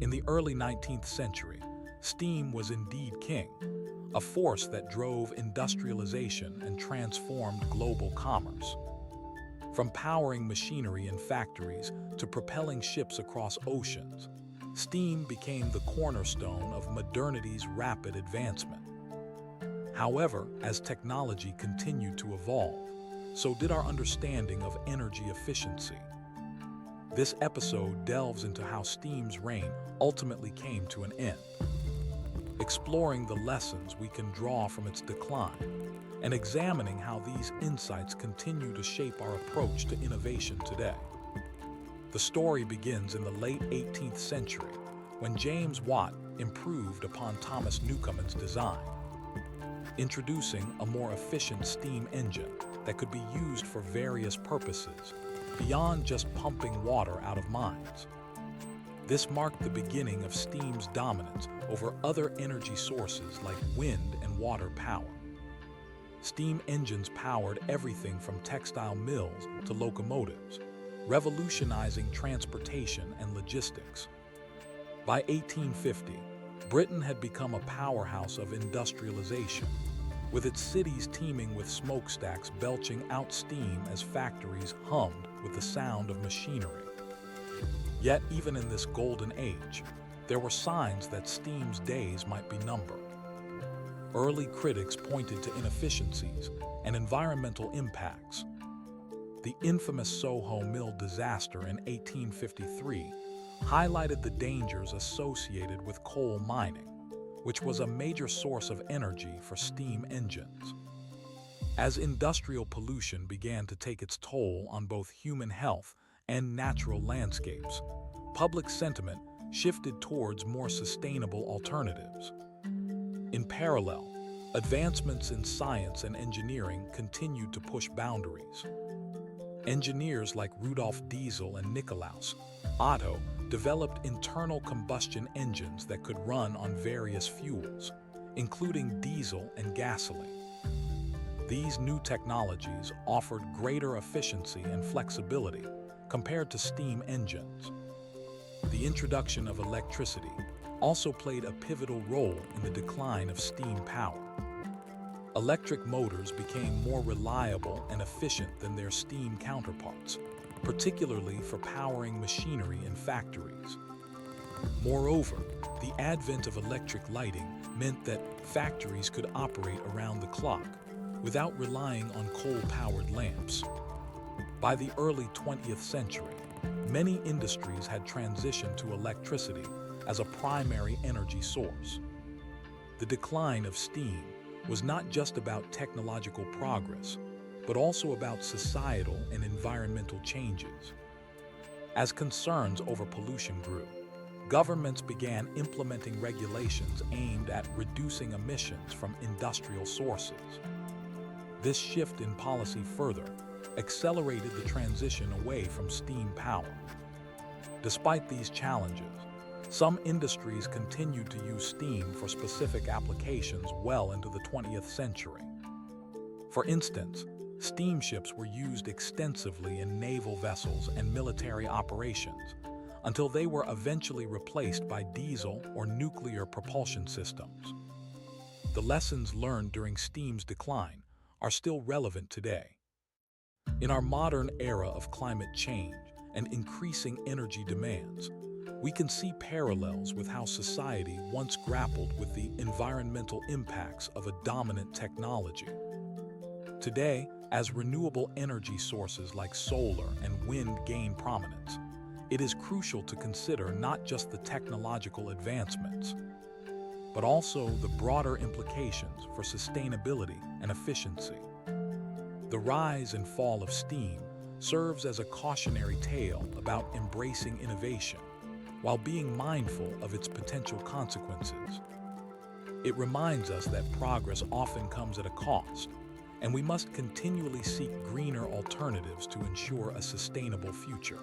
In the early 19th century, steam was indeed king, a force that drove industrialization and transformed global commerce. From powering machinery in factories to propelling ships across oceans, steam became the cornerstone of modernity's rapid advancement. However, as technology continued to evolve, so did our understanding of energy efficiency. This episode delves into how steam's reign ultimately came to an end, exploring the lessons we can draw from its decline, and examining how these insights continue to shape our approach to innovation today. The story begins in the late 18th century, when James Watt improved upon Thomas Newcomen's design, introducing a more efficient steam engine that could be used for various purposes, beyond just pumping water out of mines. This marked the beginning of steam's dominance over other energy sources like wind and water power. Steam engines powered everything from textile mills to locomotives, revolutionizing transportation and logistics. By 1850, Britain had become a powerhouse of industrialization, with its cities teeming with smokestacks belching out steam as factories hummed with the sound of machinery. Yet, even in this golden age, there were signs that steam's days might be numbered. Early critics pointed to inefficiencies and environmental impacts. The infamous Soho Mill disaster in 1853 highlighted the dangers associated with coal mining, which was a major source of energy for steam engines. As industrial pollution began to take its toll on both human health and natural landscapes, public sentiment shifted towards more sustainable alternatives. In parallel, advancements in science and engineering continued to push boundaries. Engineers like Rudolf Diesel and Nikolaus Otto developed internal combustion engines that could run on various fuels, including diesel and gasoline. These new technologies offered greater efficiency and flexibility compared to steam engines. The introduction of electricity also played a pivotal role in the decline of steam power. Electric motors became more reliable and efficient than their steam counterparts, particularly for powering machinery in factories. Moreover, the advent of electric lighting meant that factories could operate around the clock without relying on coal-powered lamps. By the early 20th century, many industries had transitioned to electricity as a primary energy source. The decline of steam was not just about technological progress, but also about societal and environmental changes. As concerns over pollution grew, governments began implementing regulations aimed at reducing emissions from industrial sources. This shift in policy further accelerated the transition away from steam power. Despite these challenges, some industries continued to use steam for specific applications well into the 20th century. For instance, steamships were used extensively in naval vessels and military operations until they were eventually replaced by diesel or nuclear propulsion systems. The lessons learned during steam's decline are still relevant today. In our modern era of climate change and increasing energy demands, we can see parallels with how society once grappled with the environmental impacts of a dominant technology. Today, as renewable energy sources like solar and wind gain prominence, it is crucial to consider not just the technological advancements, but also the broader implications for sustainability and efficiency. The rise and fall of steam serves as a cautionary tale about embracing innovation while being mindful of its potential consequences. It reminds us that progress often comes at a cost, and we must continually seek greener alternatives to ensure a sustainable future.